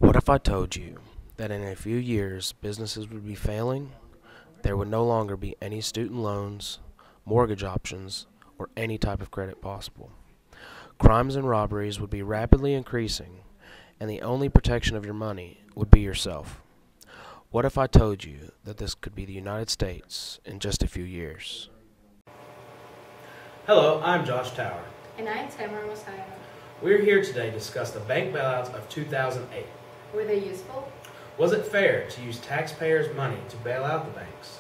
What if I told you that in a few years businesses would be failing, there would no longer be any student loans, mortgage options, or any type of credit possible? Crimes and robberies would be rapidly increasing, and the only protection of your money would be yourself. What if I told you that this could be the United States in just a few years? Hello, I'm Josh Tower. And I'm Tamara Musayeva. We're here today to discuss the bank bailouts of 2008. Were they useful? Was it fair to use taxpayers' money to bail out the banks?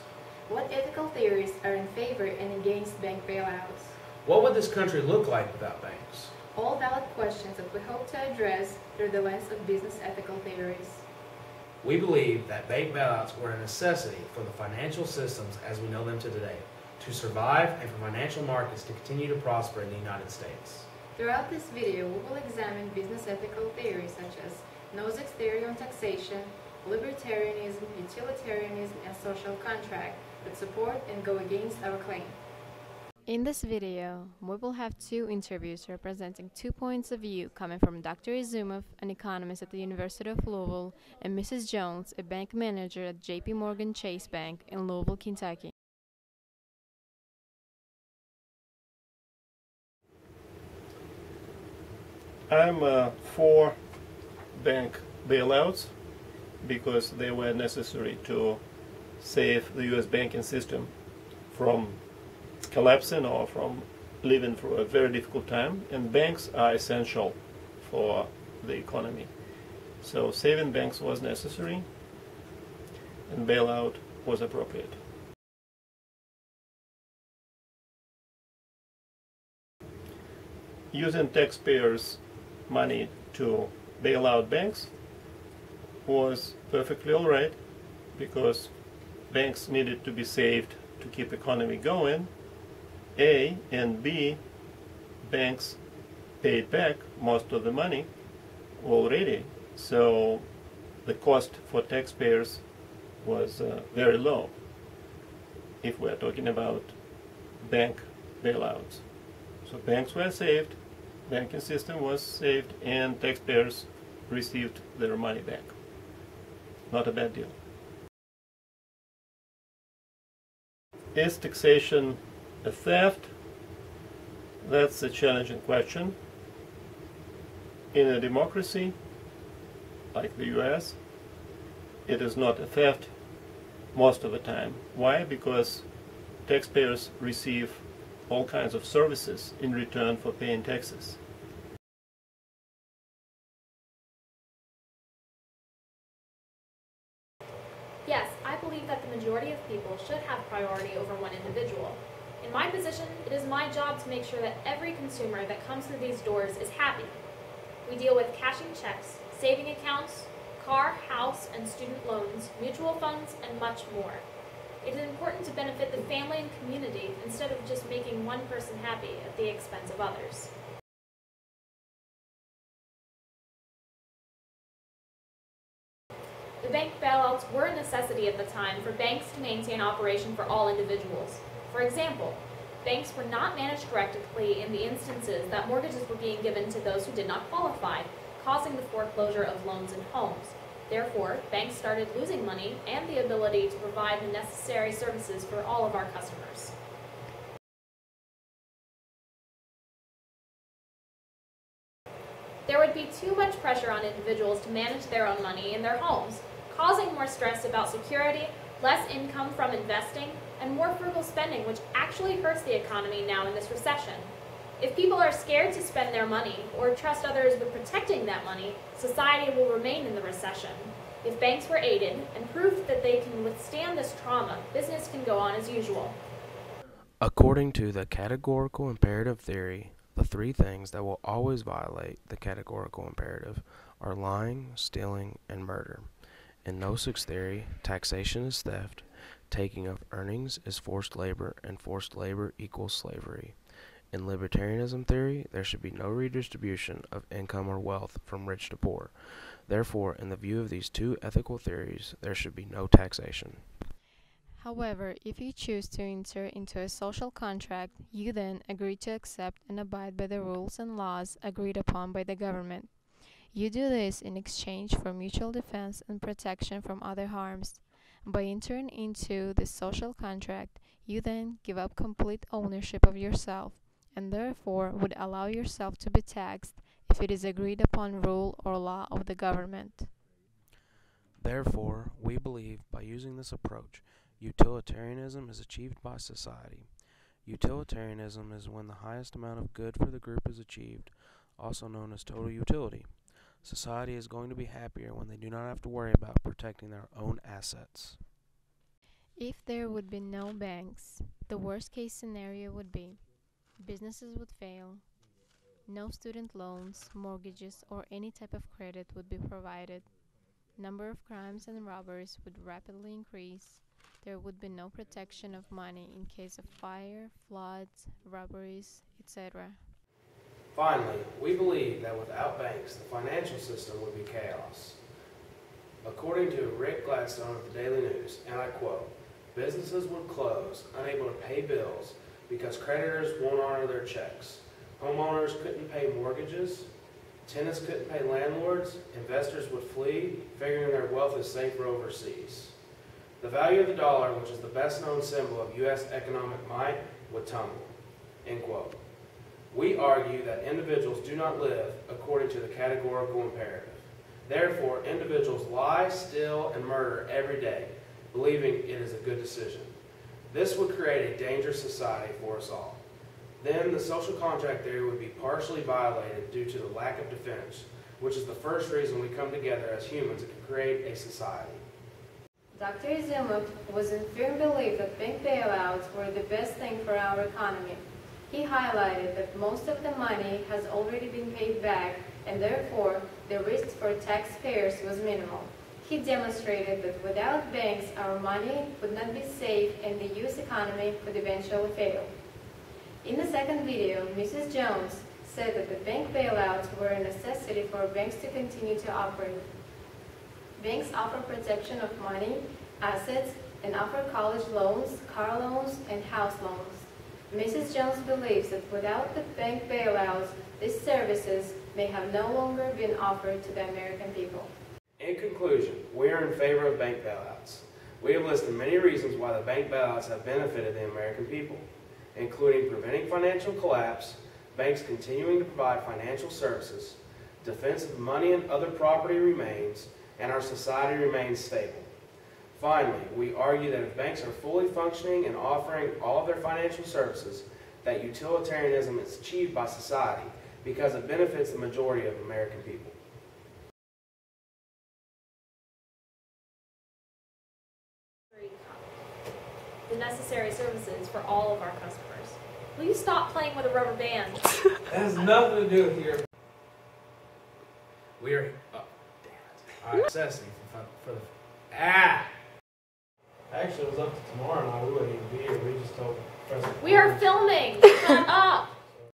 What ethical theories are in favor and against bank bailouts? What would this country look like without banks? All valid questions that we hope to address through the lens of business ethical theories. We believe that bank bailouts were a necessity for the financial systems as we know them today, to survive and for financial markets to continue to prosper in the United States. Throughout this video, we will examine business ethical theories such as Nozick's theory on taxation, libertarianism, utilitarianism, and social contract that support and go against our claim. In this video, we will have two interviews representing 2 points of view coming from Dr. Izumov, an economist at the University of Louisville, and Mrs. Jones, a bank manager at J.P. Morgan Chase Bank in Louisville, Kentucky. I'm for bank bailouts because they were necessary to save the U.S. banking system from collapsing or from living through a very difficult time, and banks are essential for the economy. So saving banks was necessary and bailout was appropriate. Using taxpayers' money to bail out banks was perfectly all right because banks needed to be saved to keep economy going. A and B, banks paid back most of the money already, so the cost for taxpayers was very low if we're talking about bank bailouts. So banks were saved, banking system was saved, and taxpayers received their money back. Not a bad deal. Is taxation a theft? That's a challenging question. In a democracy like the US, it is not a theft most of the time. Why? Because taxpayers receive all kinds of services in return for paying taxes. Yes, I believe that the majority of people should have priority over one individual. In my position, it is my job to make sure that every consumer that comes through these doors is happy. We deal with cashing checks, saving accounts, car, house, and student loans, mutual funds, and much more. It is important to benefit the family and community instead of just making one person happy at the expense of others. The bank bailouts were a necessity at the time for banks to maintain operation for all individuals. For example, banks were not managed correctly in the instances that mortgages were being given to those who did not qualify, causing the foreclosure of loans and homes. Therefore, banks started losing money and the ability to provide the necessary services for all of our customers. There would be too much pressure on individuals to manage their own money in their homes, causing more stress about security, less income from investing, and more frugal spending, which actually hurts the economy now in this recession. If people are scared to spend their money or trust others with protecting that money, society will remain in the recession. If banks were aided and proved that they can withstand this trauma, business can go on as usual. According to the categorical imperative theory, the three things that will always violate the categorical imperative are lying, stealing, and murder. In Nozick's theory, taxation is theft, taking of earnings is forced labor, and forced labor equals slavery. In libertarianism theory, there should be no redistribution of income or wealth from rich to poor. Therefore, in the view of these two ethical theories, there should be no taxation. However, if you choose to enter into a social contract, you then agree to accept and abide by the rules and laws agreed upon by the government. You do this in exchange for mutual defense and protection from other harms. By entering into this social contract, you then give up complete ownership of yourself, and therefore would allow yourself to be taxed if it is agreed upon rule or law of the government. Therefore, we believe by using this approach, utilitarianism is achieved by society. Utilitarianism is when the highest amount of good for the group is achieved, also known as total utility. Society is going to be happier when they do not have to worry about protecting their own assets. If there would be no banks, the worst case scenario would be businesses would fail, no student loans, mortgages, or any type of credit would be provided. Number of crimes and robberies would rapidly increase. There would be no protection of money in case of fire, floods, robberies, etc. Finally, we believe that without banks, the financial system would be chaos. According to Rick Gladstone of the Daily News, and I quote, "Businesses would close, unable to pay bills because creditors won't honor their checks. Homeowners couldn't pay mortgages. Tenants couldn't pay landlords. Investors would flee, figuring their wealth is safer overseas. The value of the dollar, which is the best known symbol of U.S. economic might, would tumble." End quote. We argue that individuals do not live according to the categorical imperative. Therefore, individuals lie, steal, and murder every day, believing it is a good decision. This would create a dangerous society for us all. Then the social contract theory would be partially violated due to the lack of defense, which is the first reason we come together as humans to create a society. Dr. Izumov was in firm belief that bank bailouts were the best thing for our economy. He highlighted that most of the money has already been paid back, and therefore the risk for taxpayers was minimal. He demonstrated that without banks, our money would not be safe and the U.S. economy would eventually fail. In the second video, Mrs. Jones said that the bank bailouts were a necessity for banks to continue to operate. Banks offer protection of money, assets, and offer college loans, car loans, and house loans. Mrs. Jones believes that without the bank bailouts, these services may have no longer been offered to the American people. In conclusion, we are in favor of bank bailouts. We have listed many reasons why the bank bailouts have benefited the American people, including preventing financial collapse, banks continuing to provide financial services, defense of money and other property remains, and our society remains stable. Finally, we argue that if banks are fully functioning and offering all of their financial services, that utilitarianism is achieved by society because it benefits the majority of American people. The necessary services for all of our customers. Will you stop playing with a rubber band? That has nothing to do with your... We are... Oh, damn it. All right, necessity for the... Actually, it was up to Tamara and I. We wouldn't even be here. We just told the president. We are filming! Shut up!